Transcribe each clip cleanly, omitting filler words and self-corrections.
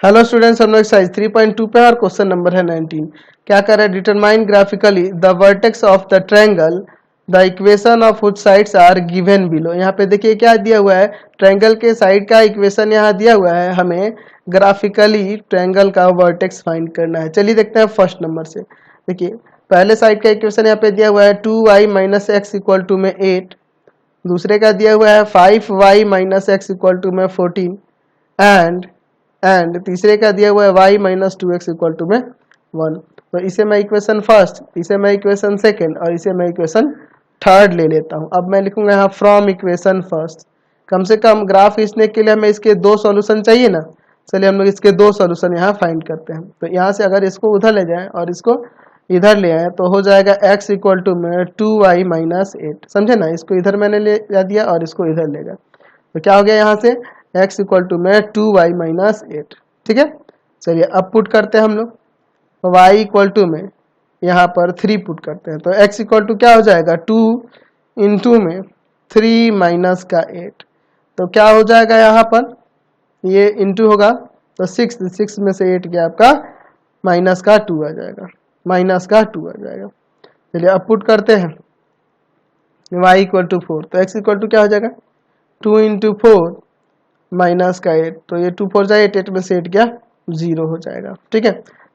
Hello students, हम लोग exercise 3.2 पे और क्वेश्चन नंबर है 19। क्या कर रहे हैं? Determine graphically the vertex of the triangle the equation of which sides are given below. यहाँ पे देखिए क्या दिया हुआ है, ट्रायंगल के साइड का इक्वेशन यहाँ दिया हुआ है, हमें ग्राफिकली ट्रायंगल का वर्टेक्स फाइंड करना है। चलिए देखते हैं फर्स्ट नंबर से। देखिए पहले साइड का इक्वेशन यहाँ पे दिया हुआ है 2y minus x equal to में 8, दूसरे का दिया हुआ है 5y minus x equal to में 14 एंड तीसरे का दिया हुआ है y minus two X equal to में 1। तो इसे मैं इक्वेशन फर्स्ट, इसे मैं इक्वेशन सेकेंड और इसे मैं इक्वेशन थर्ड ले लेता हूँ। अब मैं लिखूंगा यहाँ फ्रॉम इक्वेशन फर्स्ट। कम से कम ग्राफ खींचने के लिए हमें इसके दो सॉल्यूशन चाहिए ना। चलिए हम लोग इसके दो सॉल्यूशन यहाँ फाइंड करते हैं। तो यहाँ से अगर इसको उधर ले जाएं और इसको इधर ले आए तो हो जाएगा x इक्वल टू में 2y माइनस 8। समझे ना, इसको इधर मैंने ले जा दिया और इसको इधर ले गया तो क्या हो गया यहाँ से x इक्वल टू में 2y माइनस 8। ठीक है, चलिए अब पुट करते हैं हम लोग। y इक्वल टू में यहाँ पर 3 पुट करते हैं तो x इक्वल टू क्या हो जाएगा 2 इंटू में 3 माइनस का 8। तो क्या हो जाएगा यहाँ पर, ये इंटू होगा तो 6 में से 8 गया आपका माइनस का 2 आ जाएगा, माइनस का 2 आ जाएगा। चलिए अब पुट करते हैं y इक्वल टू 4 तो x इक्वल टू क्या हो जाएगा 2 इंटू 4 माइनस का 8। तो ये 2 4 जाए 8 में से 8 गया 0 हो जाएगा। ठीक है,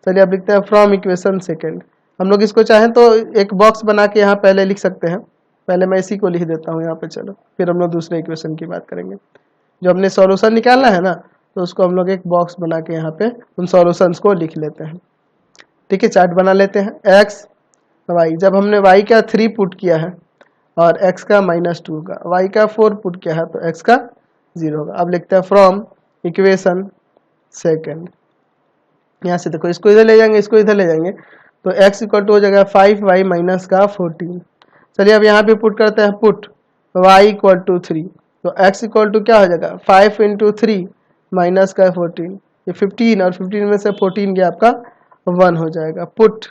चलिए अब लिखते हैं फ्रॉम इक्वेशन सेकेंड। हम लोग इसको चाहें तो एक बॉक्स बना के यहाँ पहले लिख सकते हैं। पहले मैं इसी को लिख देता हूँ यहाँ पे, चलो फिर हम लोग दूसरे इक्वेशन की बात करेंगे। जो हमने सॉल्यूशन निकालना है ना तो उसको हम लोग एक बॉक्स बना के यहाँ पे उन सॉल्यूशंस को लिख लेते हैं। ठीक है, चार्ट बना लेते हैं। एक्स वाई, जब हमने वाई का 3 पुट किया है और x का -2 होगा, y का 4 पुट किया है तो x का 0 होगा। अब लिखते हैं फ्रॉम इक्वेशन सेकेंड। यहाँ से देखो इसको इधर ले जाएंगे, इसको इधर ले जाएंगे तो x इक्वल टू हो जाएगा 5y माइनस का 14। चलिए अब यहाँ पे पुट करते हैं, पुट y इक्वल टू 3 तो x इक्वल टू क्या हो जाएगा 5 इंटू 3 माइनस का 14, ये 15 और 15 में से 14 गया आपका 1 हो जाएगा। पुट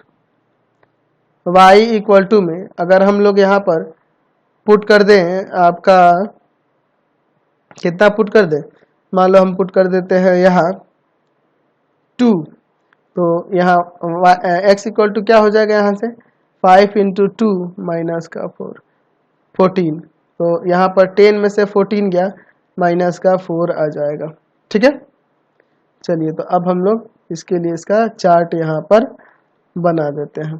y इक्वल टू में अगर हम लोग यहाँ पर पुट कर दें, आपका कितना पुट कर दें, मान लो हम पुट कर देते हैं यहाँ 2 तो यहाँ x इक्वल टू क्या हो जाएगा यहाँ से 5 इंटू 2 माइनस का 14। तो यहाँ पर 10 में से 14 गया माइनस का 4 आ जाएगा। ठीक है, चलिए तो अब हम लोग इसके लिए इसका चार्ट यहाँ पर बना देते हैं।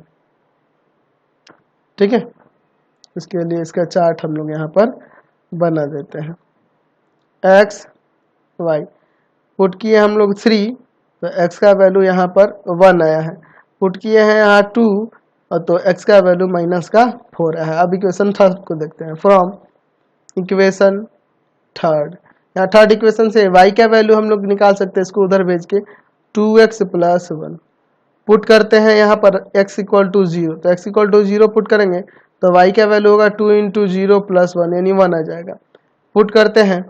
ठीक है, इसके लिए इसका चार्ट हम लोग यहाँ पर बना देते हैं। एक्स वाई पुट किए हम लोग 3 तो x का वैल्यू यहाँ पर 1 आया है। पुट किए हैं यहाँ 2 और तो x का वैल्यू माइनस का 4 आया है। अब इक्वेशन थर्ड को देखते हैं फ्रॉम इक्वेशन थर्ड। यहाँ थर्ड इक्वेशन से y का वैल्यू हम लोग निकाल सकते हैं, इसको उधर भेज के 2x प्लस 1 पुट करते हैं यहाँ पर x इक्वल टू 0 तो x इक्वल टू 0 पुट करेंगे तो y का वैल्यू होगा 2 इंटू 0 प्लस 1 यानी 1 आ जाएगा। पुट करते हैं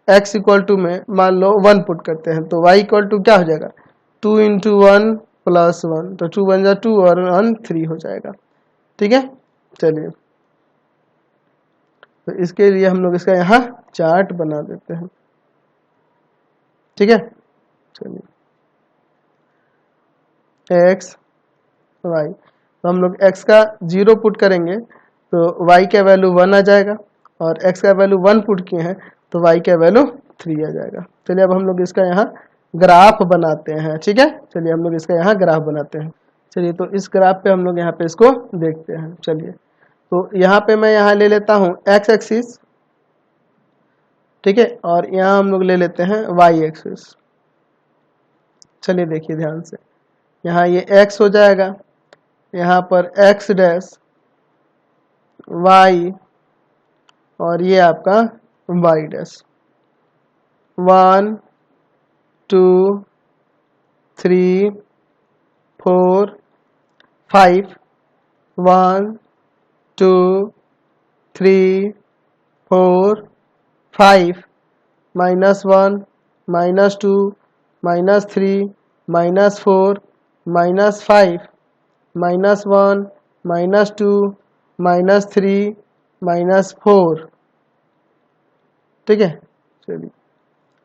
x इक्वल टू में मान लो 1 पुट करते हैं तो y इक्वल टू क्या हो जाएगा 2 इंटू 1 प्लस 1 तो 2 बन जाए 2 और 1 3 हो जाएगा। ठीक है, चलिए तो इसके लिए हम लोग इसका यहाँ चार्ट बना देते हैं। ठीक है, चलिए x y तो हम लोग x का 0 पुट करेंगे तो y का वैल्यू 1 आ जाएगा और x का वैल्यू 1 पुट किए हैं तो y का वैल्यू 3 आ जाएगा। चलिए अब हम लोग इसका यहाँ ग्राफ बनाते हैं। ठीक है, चलिए हम लोग इसका यहाँ ग्राफ बनाते हैं। चलिए तो इस ग्राफ पे हम लोग यहाँ पे इसको देखते हैं। चलिए तो यहाँ पे मैं यहाँ ले लेता हूँ x एक्सिस, ठीक है, और यहाँ हम लोग ले लेते हैं y एक्सिस। चलिए देखिए ध्यान से, यहाँ ये x हो जाएगा, यहाँ पर x डैश y और ये आपका y डैश 1 2 3 4 5 1 2 3 4 5 -1 -2 -3 -4 -5 -1 -2 -3 -4। ठीक है, चलिए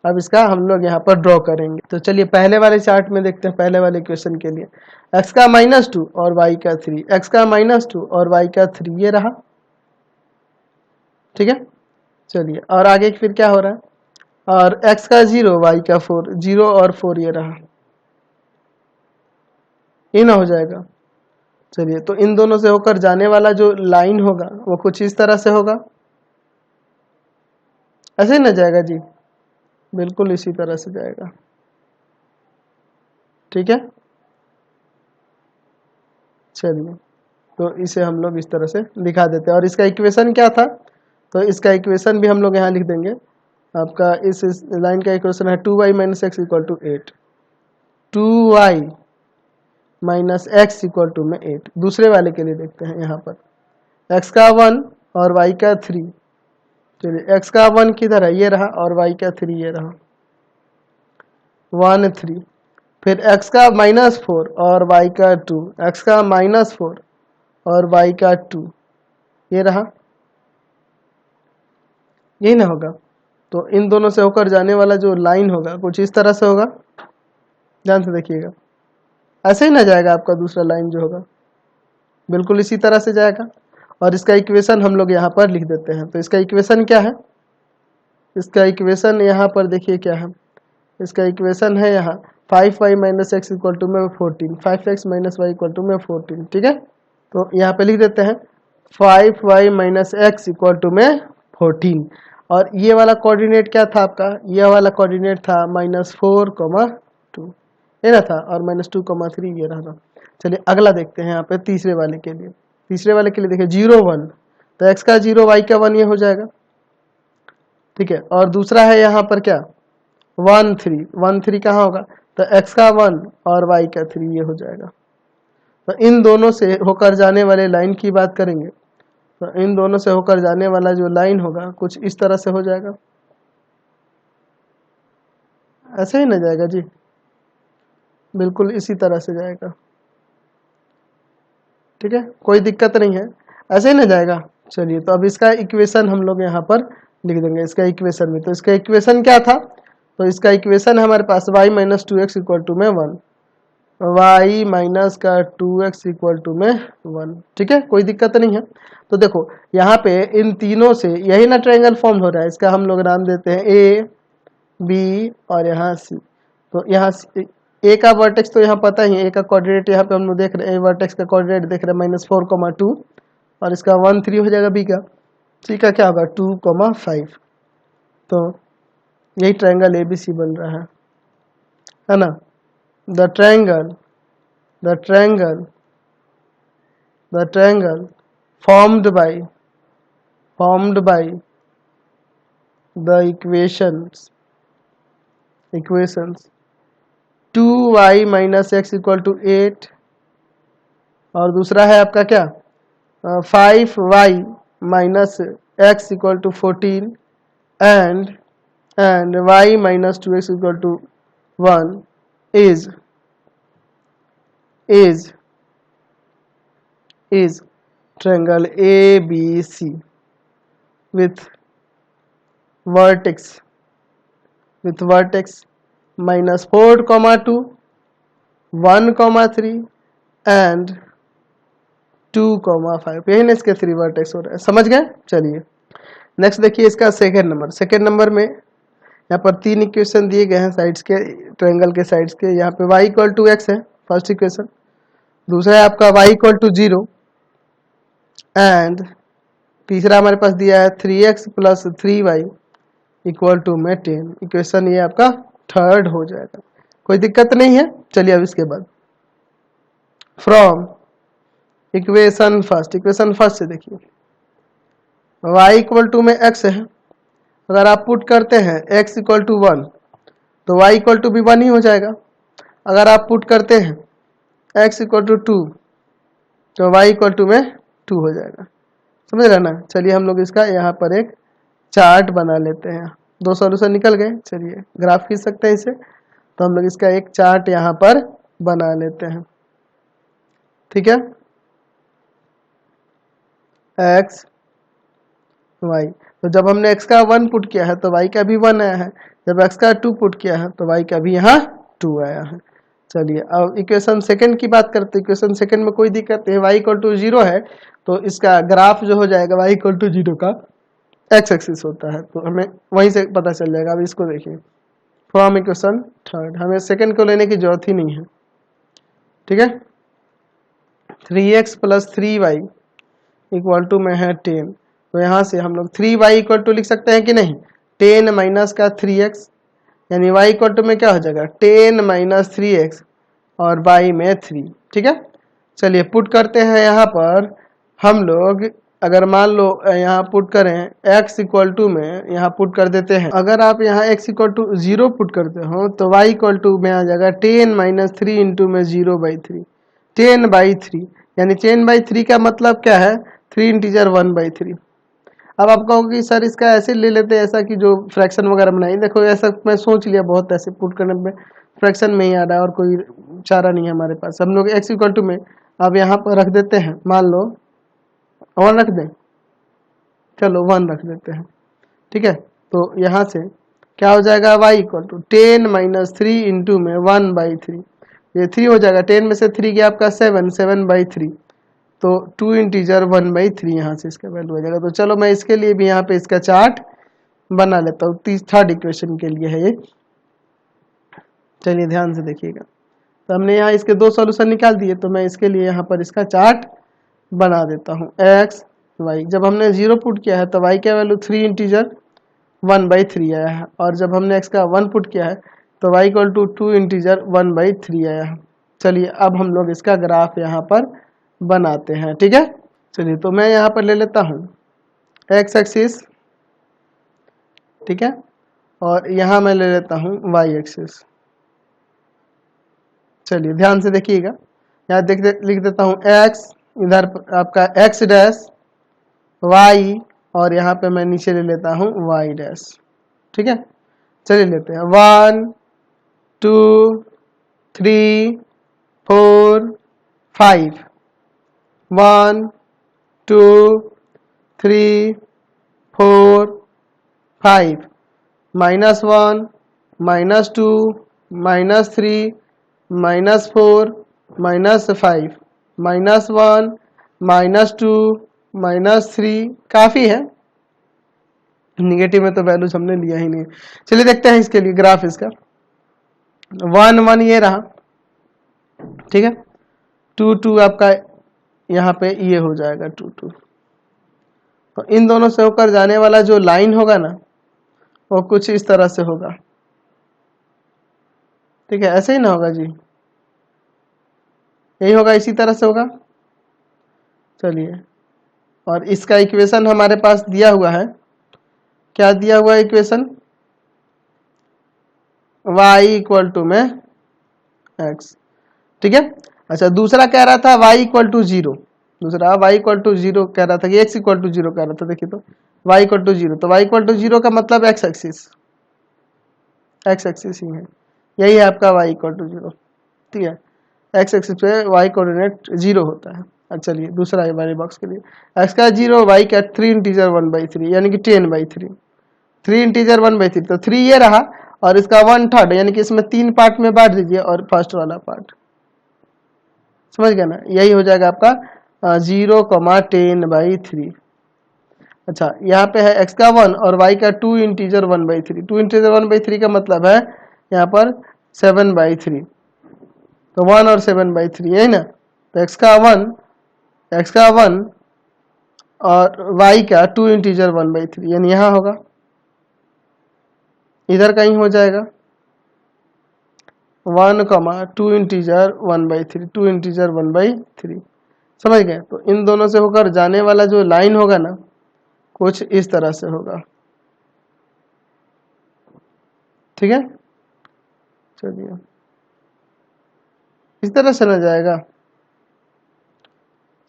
अब इसका हम लोग यहाँ पर ड्रॉ करेंगे। तो चलिए पहले वाले चार्ट में देखते हैं, पहले वाले इक्वेशन के लिए x का -2 और y का 3, x का -2 और y का 3 ये रहा, ठीक है। चलिए और आगे फिर क्या हो रहा है, और x का 0 y का 4, 0 और 4 ये रहा, ये ना हो जाएगा। चलिए तो इन दोनों से होकर जाने वाला जो लाइन होगा वो कुछ इस तरह से होगा, ऐसे ही ना जाएगा जी, बिल्कुल इसी तरह से जाएगा, ठीक है। चलिए तो इसे हम लोग इस तरह से दिखा देते हैं, और इसका इक्वेशन क्या था, तो इसका इक्वेशन भी हम लोग यहाँ लिख देंगे। आपका इस लाइन का इक्वेशन है 2y - x = 8, 2y - x = 8। दूसरे वाले के लिए देखते हैं, यहाँ पर x का 1 और y का 3। चलिए x का 1 किधर है, ये रहा, और y का 3 ये रहा, 1 3। फिर x का -4 और y का 2, x का -4 और y का 2 ये रहा, यही ना होगा। तो इन दोनों से होकर जाने वाला जो लाइन होगा कुछ इस तरह से होगा, ध्यान से देखिएगा, ऐसे ही ना जाएगा आपका दूसरा लाइन जो होगा, बिल्कुल इसी तरह से जाएगा। और इसका इक्वेशन हम लोग यहाँ पर लिख देते हैं। तो इसका इक्वेशन क्या है, इसका इक्वेशन यहाँ पर देखिए क्या है, इसका इक्वेशन है यहाँ 5y - x = 14, 5x - y = 14, ठीक है। तो यहाँ पे लिख देते हैं 5y - x = 14, और ये वाला कोऑर्डिनेट क्या था आपका, ये वाला कोऑर्डिनेट था -4,2 ये ना था, और -2,3 ये रहा। चलिए अगला देखते हैं यहाँ पे तीसरे वाले के लिए। तीसरे वाले के लिए देखिए 0 1, तो x का 0 y का 1 ये हो जाएगा, ठीक है। और दूसरा है यहाँ पर क्या 1 3, 1 3 कहाँ होगा, तो x का 1 और y का 3 ये हो जाएगा। तो इन दोनों से होकर जाने वाले लाइन की बात करेंगे, तो इन दोनों से होकर जाने वाला जो लाइन होगा कुछ इस तरह से हो जाएगा, ऐसे ही ना जाएगा जी, बिल्कुल इसी तरह से जाएगा, ठीक है, कोई दिक्कत नहीं है, ऐसे ही ना जाएगा। चलिए तो अब इसका इक्वेशन हम लोग यहाँ पर लिख देंगे, इसका इक्वेशन में। तो इसका इक्वेशन क्या था, तो इसका इक्वेशन है हमारे पास y - 2x = 1, y माइनस का 2x = 1, ठीक है, कोई दिक्कत नहीं है। तो देखो यहाँ पे इन तीनों से यही ना ट्रायंगल फॉर्म हो रहा है, इसका हम लोग नाम देते हैं ए बी और यहाँ सी। तो यहाँ ए का वर्टेक्स तो यहाँ पता ही है, ए का कोऑर्डिनेट यहाँ पे हम लोग देख रहे हैं, ए वर्टेक्स का कोऑर्डिनेट देख रहे हैं -4,2, और इसका 1 3 हो जाएगा, बी का, सी का क्या होगा 2,5। तो यही ट्रायंगल ए बी सी बन रहा है ना। The triangle the triangle the triangle formed by the equations 2y - x = 8, और दूसरा है आपका क्या 5y - x = 14 and y - 2x = 1 is triangle ABC with vertex -4,2, 1,3 and 2,5, यही ना इसके 3 वर्टेक्स हो रहा है, समझ गए। चलिए नेक्स्ट देखिए इसका सेकेंड नंबर में यहाँ पर 3 इक्वेशन दिए गए हैं साइड्स के, ट्रायंगल के साइड्स के। यहाँ पे y = x है फर्स्ट इक्वेशन, दूसरा है आपका y = 0, एंड तीसरा हमारे पास दिया है 3x + 3y = 10। इक्वेशन ये आपका थर्ड हो जाएगा, कोई दिक्कत नहीं है। चलिए अब इसके बाद फ्रॉम इक्वेशन फर्स्ट से देखिए y = x है, अगर आप पुट करते हैं x = 1 तो y = भी 1 ही हो जाएगा। अगर आप पुट करते हैं x = 2 तो y = 2 हो जाएगा, समझ रहे ना। चलिए हम लोग इसका यहाँ पर एक चार्ट बना लेते हैं, 2 सॉल्यूशन निकल गए। चलिए ग्राफ खींच सकते हैं इसे, तो हम लोग इसका एक चार्ट यहाँ पर बना लेते हैं, ठीक है। x Y. तो जब हमने x का 1 पुट किया है तो y का भी 1 आया है, जब x का 2 पुट किया है तो y का भी यहाँ 2 आया है। चलिए अब इक्वेशन सेकंड की बात करते हैं। इक्वेशन सेकंड में कोई दिक्कत नहीं है, y इक्वल टू 0 है तो इसका ग्राफ जो हो जाएगा y इक्वल टू 0 का x एक्सिस होता है, तो हमें वहीं से पता चल जाएगा। अब इसको देखिए फ्रॉम इक्वेशन थर्ड, हमें सेकंड को लेने की जरूरत ही नहीं है, ठीक है। 3x plus 3y equal to में है 10, तो यहाँ से हम लोग 3y इक्वल टू लिख सकते हैं कि नहीं, 10 माइनस का 3x, यानी y इक्वल टू में क्या हो जाएगा 10 माइनस 3x और y में 3, ठीक है। चलिए पुट करते हैं यहाँ पर हम लोग, अगर मान लो यहाँ पुट करें x इक्वल टू में, यहाँ पुट कर देते हैं, अगर आप यहाँ x इक्वल टू 0 पुट करते हो तो y इक्वल टू में आ जाएगा 10 माइनस 3 इंटू में 0/3, 10/3, यानी 10/3 का मतलब क्या है 3 इंटीजर 1/3। अब आप कहोगे कि सर इसका ऐसे ले लेते हैं, ऐसा कि जो फ्रैक्शन वगैरह बनाई, देखो ऐसा मैं सोच लिया, बहुत ऐसे पुट करने में फ्रैक्शन में ही आ रहा है और कोई चारा नहीं है हमारे पास। हम लोग x इक्वल टू में अब यहाँ पर रख देते हैं, मान लो 1 रख दें, चलो 1 रख देते हैं, ठीक है। तो यहाँ से क्या हो जाएगा y equal to 10 minus 3 into में 1/3, ये 3 हो जाएगा, 10 में से 3 गया आपका 7, 7/3, तो 2 इंटीजर 1/3 यहाँ से इसका वैल्यू हो जाएगा। तो चलो मैं इसके लिए भी यहाँ पे इसका चार्ट बना लेता हूँ, थर्ड इक्वेशन के लिए है ये। चलिए ध्यान से देखिएगा, तो हमने यहाँ इसके 2 सॉल्यूशन निकाल दिए, तो मैं इसके लिए यहाँ पर इसका चार्ट बना देता हूँ। x y, जब हमने 0 पुट किया है तो y का वैल्यू 3 इंटीजर 1/3 आया है, और जब हमने x का 1 पुट किया है तो y इक्वल टू 2 इंटीजर 1/3 आया है। चलिए अब हम लोग इसका ग्राफ यहाँ पर बनाते हैं, ठीक है। चलिए तो मैं यहाँ पर ले लेता हूँ x एक्सिस, ठीक है, और यहाँ मैं ले लेता हूँ y एक्सिस। चलिए ध्यान से देखिएगा, यहाँ लिख देता हूँ x, इधर आपका x डैश y, और यहाँ पे मैं नीचे ले लेता हूँ y डैश, ठीक है। चलिए लेते हैं 1 2 3 4 5, 1 2 3 4 5, -1 -2 -3 -4 -5 -1 -2 -3, काफी है, निगेटिव में तो वैल्यूज हमने लिया ही नहीं। चलिए देखते हैं इसके लिए ग्राफ, इसका 1 1 ये रहा, ठीक है, 2 2 आपका यहाँ पे ये हो जाएगा 2 2, तो इन दोनों से होकर जाने वाला जो लाइन होगा ना वो कुछ इस तरह से होगा, ठीक है, ऐसे ही ना होगा जी, यही होगा, इसी तरह से होगा। चलिए, और इसका इक्वेशन हमारे पास दिया हुआ है, क्या दिया हुआ है इक्वेशन, y इक्वल टू में x, ठीक है। अच्छा दूसरा कह रहा था y इक्वल टू 0, दूसरा y इक्वल टू 0 कह रहा था कि x इक्वल टू 0 कह रहा था, देखिए तो y इक्वल टू 0, तो y इक्वल टू 0 का मतलब x एक्सिस, x एक्सिस ही है, यही है आपका y इक्वल टू 0, ठीक है, x एक्सिस पे y कोऑर्डिनेट 0 होता है। अच्छा चलिए दूसरा है वाले बॉक्स के लिए, x का 0, y का 3 इंटीजर 1/3 यानी कि 10/3, 3 इंटीजर 1/3, तो 3 ये रहा और इसका 1/3, यानी कि इसमें 3 पार्ट में बांट दीजिए और फर्स्ट वाला पार्ट, समझ गया ना, यही हो जाएगा आपका 0,10/3। अच्छा यहाँ पे है x का 1 और y का 2 इंटीजर 1/3, 2 इंटीजर 1/3 का मतलब है यहाँ पर 7/3, तो 1 और 7/3 यही ना, तो x का 1 और y का 2 इंटीजर 1/3, यानी यहाँ होगा, इधर कहीं हो जाएगा 1, 2 इंटीजर 1/3, 2 इंटीजर 1/3, समझ गए। तो इन दोनों से होकर जाने वाला जो लाइन होगा ना कुछ इस तरह से होगा, ठीक है। चलिए इस तरह से ना जाएगा,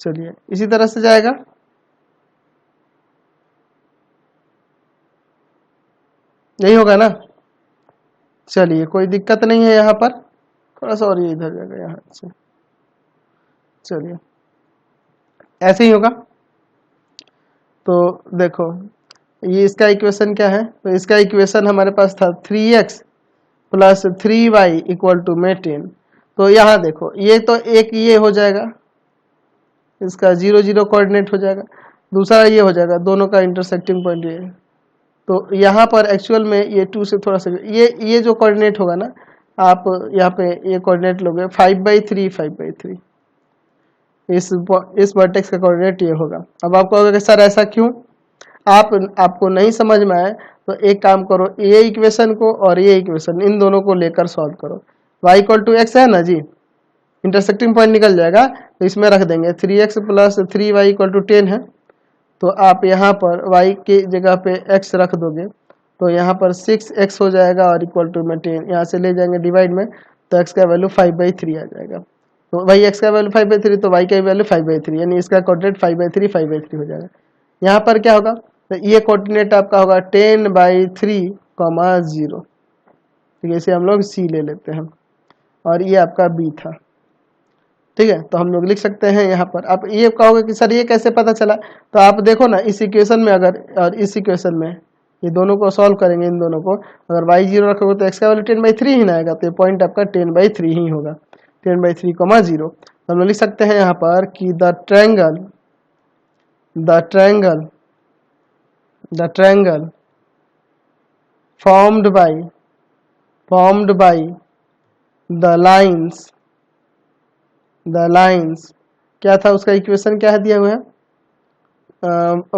चलिए इसी तरह से जाएगा, यही होगा ना। चलिए कोई दिक्कत नहीं है, यहाँ पर थोड़ा सा और ये इधर जाएगा यहाँ से, चलिए ऐसे ही होगा। तो देखो ये इसका इक्वेशन क्या है, तो इसका इक्वेशन हमारे पास था 3x plus 3y equal to में 10। तो यहाँ देखो ये तो एक ये हो जाएगा, इसका 0 0 कोऑर्डिनेट हो जाएगा, दूसरा ये हो जाएगा, दोनों का इंटरसेक्टिंग पॉइंट ये है। तो यहाँ पर एक्चुअल में ये 2 से थोड़ा सा ये जो कोऑर्डिनेट होगा ना, आप यहाँ पे ये कोऑर्डिनेट लोगे 5/3 5/3, इस वर्टेक्स का कोऑर्डिनेट ये होगा। अब आप कहोगे कि सर ऐसा क्यों, आपको नहीं समझ में आए तो एक काम करो, ये इक्वेशन को और ये इक्वेशन इन दोनों को लेकर सॉल्व करो। y इक्वल टू एक्स है ना जी, इंटरसेक्टिंग पॉइंट निकल जाएगा, तो इसमें रख देंगे 3x plus 3y equal to 10 है। तो आप यहाँ पर y की जगह पे x रख दोगे, तो यहाँ पर 6x हो जाएगा और इक्वल टू में 10, यहाँ से ले जाएंगे डिवाइड में, तो x का वैल्यू 5/3 आ जाएगा। तो वही x का वैल्यू 5/3, तो y का वैल्यू 5/3, यानी इसका कोऑर्डिनेट 5/3 5/3 हो जाएगा। यहाँ पर क्या होगा, तो ये कोऑर्डिनेट आपका होगा 10/3, 0। तो इसे हम लोग c ले लेते हैं और ये आपका b था। ठीक है, तो हम लोग लिख सकते हैं यहाँ पर। आप ये कहोगे कि सर ये कैसे पता चला, तो आप देखो ना इस इक्वेशन में अगर और इस इक्वेशन में ये दोनों को सॉल्व करेंगे, इन दोनों को अगर y 0 रखोगे तो x का वैल्यू 10/3 ही ना आएगा, तो ये पॉइंट आपका 10/3 ही होगा, 10/3, 0। तो हम लोग लिख सकते हैं यहाँ पर कि the triangle formed by the lines, क्या था उसका इक्वेशन क्या है दिया हुआ है,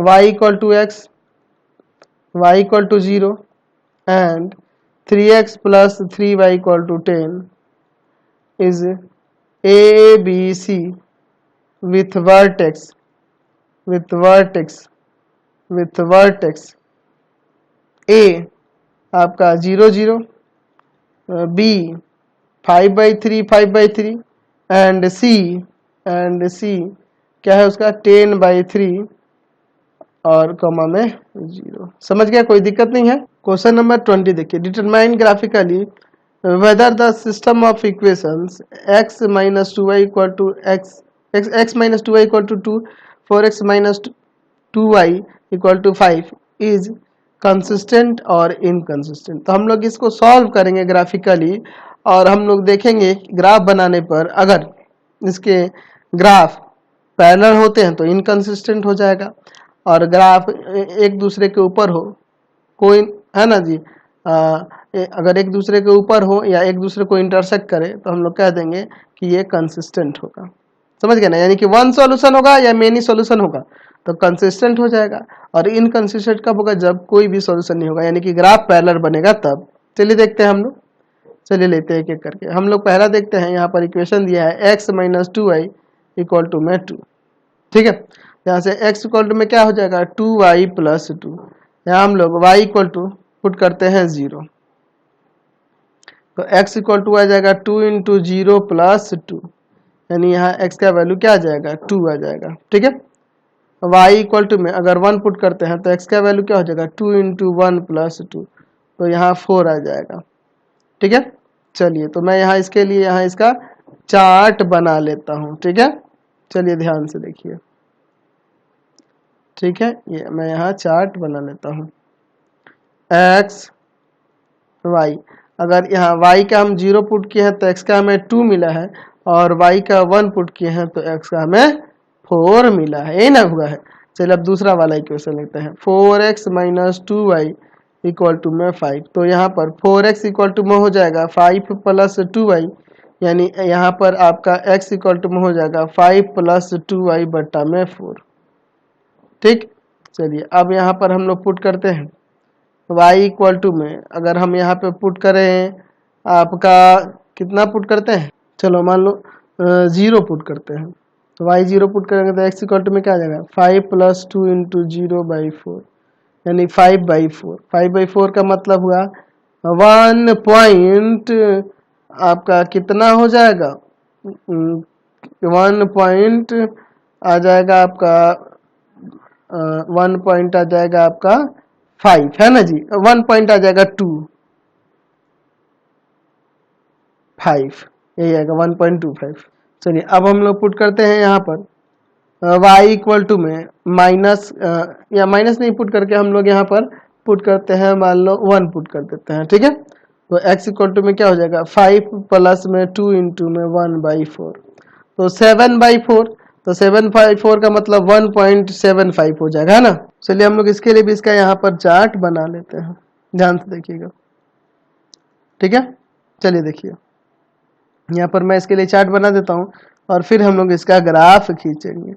y equal to X, y equal to 0 and 3x plus 3y equal to 10 is ABC with vertex A आपका 0 0, B 5/3 5/3 एंड C क्या है उसका 10/3 और कॉमा में 0। समझ गया, कोई दिक्कत नहीं है। क्वेश्चन नंबर 20 देखिए, determine graphically whether the system of equations x minus 2y equal to x minus 2y equal to 2, 4x minus 2y equal to 5 is consistent और इनकंसिस्टेंट। तो हम लोग इसको सॉल्व करेंगे ग्राफिकली और हम लोग देखेंगे ग्राफ बनाने पर अगर इसके ग्राफ पैरेलल होते हैं तो इनकंसिस्टेंट हो जाएगा, और ग्राफ एक दूसरे के ऊपर हो, कोई है ना जी, अगर एक दूसरे के ऊपर हो या एक दूसरे को इंटरसेक्ट करे तो हम लोग कह देंगे कि ये कंसिस्टेंट होगा। समझ गए ना, यानी कि वन सॉल्यूशन होगा या मेनी सॉल्यूशन होगा तो कंसिस्टेंट हो जाएगा, और इनकंसिस्टेंट कब होगा, जब कोई भी सॉल्यूशन नहीं होगा, यानी कि ग्राफ पैरेलल बनेगा तब। चलिए देखते हैं हम लोग, चलिए लेते हैं एक एक करके। हम लोग पहला देखते हैं, यहाँ पर इक्वेशन दिया है x minus 2y equal to में 2। ठीक है, यहाँ से x इक्वल टू में क्या हो जाएगा 2y प्लस 2, यहाँ हम लोग y इक्वल टू पुट करते हैं 0, तो x इक्वल टू आ जाएगा 2 इंटू 0 प्लस 2, यानी यहाँ x का वैल्यू क्या आ जाएगा 2 आ जाएगा। ठीक है, y इक्वल टू में अगर 1 पुट करते हैं तो x का वैल्यू क्या हो जाएगा 2 इंटू 1 प्लस 2, तो यहाँ 4 आ जाएगा। ठीक है, चलिए तो मैं यहाँ इसके लिए यहाँ इसका चार्ट बना लेता हूँ। ठीक है, चलिए ध्यान से देखिए। ठीक है, ये मैं यहाँ चार्ट बना लेता हूँ। x y, अगर यहाँ y का हम 0 पुट किए हैं तो x का हमें 2 मिला है, और y का 1 पुट किए हैं तो x का हमें 4 मिला है, यही ना हुआ है। चलिए अब दूसरा वाला इक्वेशन लेते हैं, 4x minus 2y equal to में 5। तो यहाँ पर 4x इक्वल टू में हो जाएगा 5 प्लस 2y, यानी यहाँ पर आपका x इक्वल टू में हो जाएगा 5 प्लस 2y बट्टा में 4। ठीक, चलिए अब यहाँ पर हम लोग पुट करते हैं y इक्वल टू में, अगर हम यहाँ पे पुट करें आपका कितना पुट करते हैं, चलो मान लो 0 पुट करते हैं, तो y 0 पुट करेंगे तो x इक्वल टू में क्या आ जाएगा 5 प्लस 2 इंटू 0/4, यानी 5/4। 5/4 का मतलब हुआ 1 पॉइंट आपका कितना हो जाएगा, 1 पॉइंट आ जाएगा आपका 1 पॉइंट आ जाएगा आपका 5, है ना जी, 1 पॉइंट आ जाएगा 2 5, यही आएगा 1.25। चलिए अब हम लोग पुट करते हैं यहाँ पर y इक्वल टू में माइनस या माइनस नहीं पुट करके हम लोग यहाँ पर पुट करते हैं, मान लो 1 पुट कर देते हैं, ठीक है। तो x इक्वल टू में क्या हो जाएगा 5 प्लस में 2 इंटू में 1/4, तो 7/4, तो 7/4 का मतलब 1.75 हो जाएगा, है ना। चलिए हम लोग इसके लिए भी इसका यहाँ पर चार्ट बना लेते हैं, ध्यान से देखिएगा, ठीक है। चलिए देखिए यहाँ पर मैं इसके लिए चार्ट बना देता हूँ और फिर हम लोग इसका ग्राफ खींचेंगे।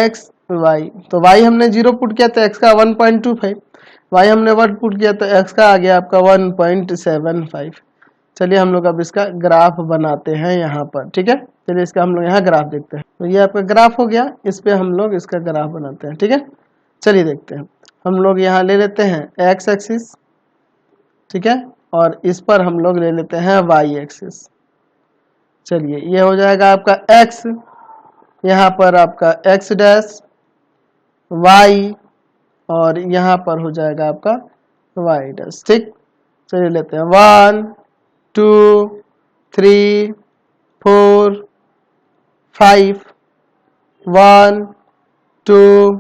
एक्स वाई, तो वाई हमने 0 पुट किया तो एक्स का 1.25, वाई हमने 1 पुट किया तो एक्स का आ गया आपका 1.75। चलिए हम लोग अब इसका ग्राफ बनाते हैं यहाँ पर, ठीक है। चलिए इसका हम लोग यहाँ ग्राफ देखते हैं। तो ये आपका ग्राफ हो गया, इस पे हम लोग इसका ग्राफ बनाते हैं, ठीक है। चलिए देखते हैं, हम लोग यहाँ ले लेते हैं एक्स एक्सिस, ठीक है, और इस पर हम लोग ले लेते हैं वाई एक्सिस। चलिए ये हो जाएगा आपका x, यहाँ पर आपका x डैश, y, और यहाँ पर हो जाएगा आपका y डैश, ठीक। चलिए लेते हैं 1 2 3 4 5, 1 2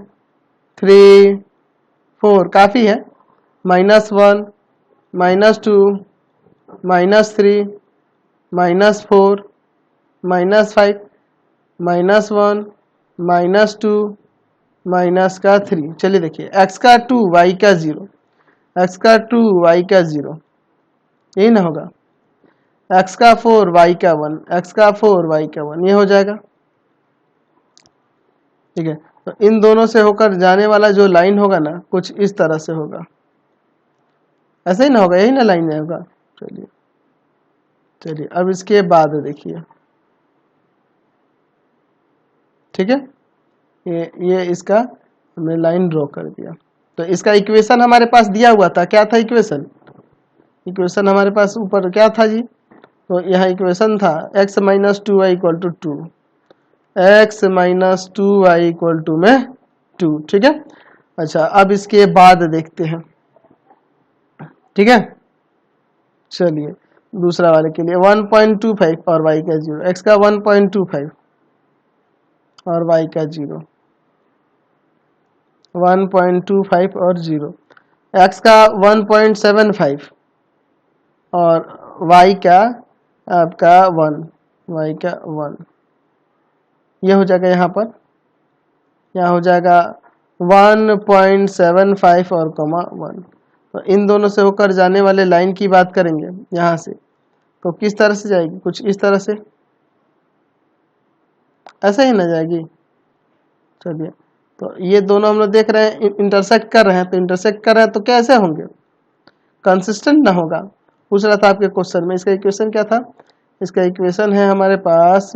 3 4, काफ़ी है, -1 -2 -3 -4 -5 -1 -2 -3। चलिए देखिए x का 2 y का 0, x का 2 y का 0, यही ना होगा। x का 4 y का 1, x का 4 y का 1, ये हो जाएगा, ठीक है। तो इन दोनों से होकर जाने वाला जो लाइन होगा ना कुछ इस तरह से होगा, ऐसे ही ना होगा, यही ना लाइन होगा। चलिए चलिए अब इसके बाद देखिए, ठीक है, ये इसका हमने लाइन ड्रॉ कर दिया। तो इसका इक्वेशन हमारे पास दिया हुआ था, क्या था इक्वेशन, इक्वेशन हमारे पास ऊपर क्या था जी, तो यहाँ इक्वेशन था x minus 2y equal to 2, x minus 2y equal to में 2, ठीक है। अच्छा अब इसके बाद देखते हैं, ठीक है। चलिए दूसरा वाले के लिए 1.25 और y का 0, x का 1.25 और y का 0, 1.25 और 0, x का 1.75 और y का आपका 1, y का 1, ये हो जाएगा यहाँ पर, यहाँ हो जाएगा 1.75 और 1। तो इन दोनों से होकर जाने वाले लाइन की बात करेंगे यहाँ से, तो किस तरह से जाएगी, कुछ इस तरह से, ऐसे ही ना जाएगी। चलिए तो ये दोनों हम लोग देख रहे हैं इंटरसेक्ट कर रहे हैं, तो इंटरसेक्ट कर रहे हैं तो कैसे होंगे, कंसिस्टेंट ना होगा। पूछ रहा था आपके क्वेश्चन में, इसका इक्वेशन क्या था, इसका इक्वेशन है हमारे पास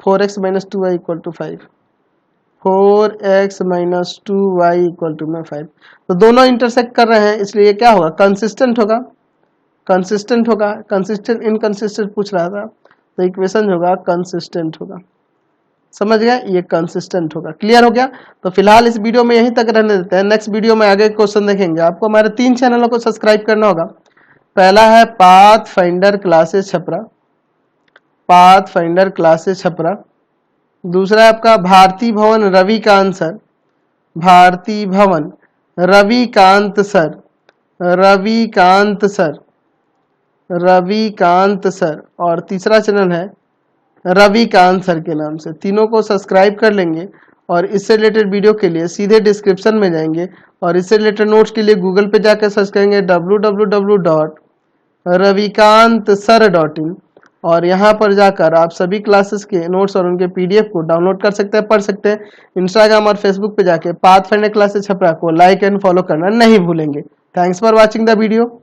4x minus 2y equal to 5, 4x minus 2y equal to में 5। तो दोनों इंटरसेक्ट कर रहे हैं, इसलिए क्या होगा, कंसिस्टेंट होगा, कंसिस्टेंट होगा, कंसिस्टेंट इनकंसिस्टेंट पूछ रहा था, तो इक्वेशन होगा कंसिस्टेंट होगा, समझ गए, ये कंसिस्टेंट होगा। क्लियर हो गया। तो फिलहाल इस वीडियो में यहीं तक रहने देते हैं, नेक्स्ट वीडियो में आगे क्वेश्चन देखेंगे। आपको हमारे 3 चैनलों को सब्सक्राइब करना होगा। पहला है path finder classes Chhapra, path finder classes Chhapra. दूसरा है आपका भारती भवन रविकांत सर, भारती भवन Ravikant sir, Ravikant sir, Ravikant sir. और तीसरा चैनल है रविकांत सर के नाम से। तीनों को सब्सक्राइब कर लेंगे और इससे रिलेटेड वीडियो के लिए सीधे डिस्क्रिप्शन में जाएंगे और इससे रिलेटेड नोट्स के लिए गूगल पे जाकर सर्च करेंगे www.ravikantsir.in और यहाँ पर जाकर आप सभी क्लासेस के नोट्स और उनके पीडीएफ को डाउनलोड कर सकते हैं, पढ़ सकते हैं। इंस्टाग्राम और फेसबुक पे जाके पाथ फाइंडर क्लासेस छपरा को लाइक एंड फॉलो करना नहीं भूलेंगे। Thanks for watching the video.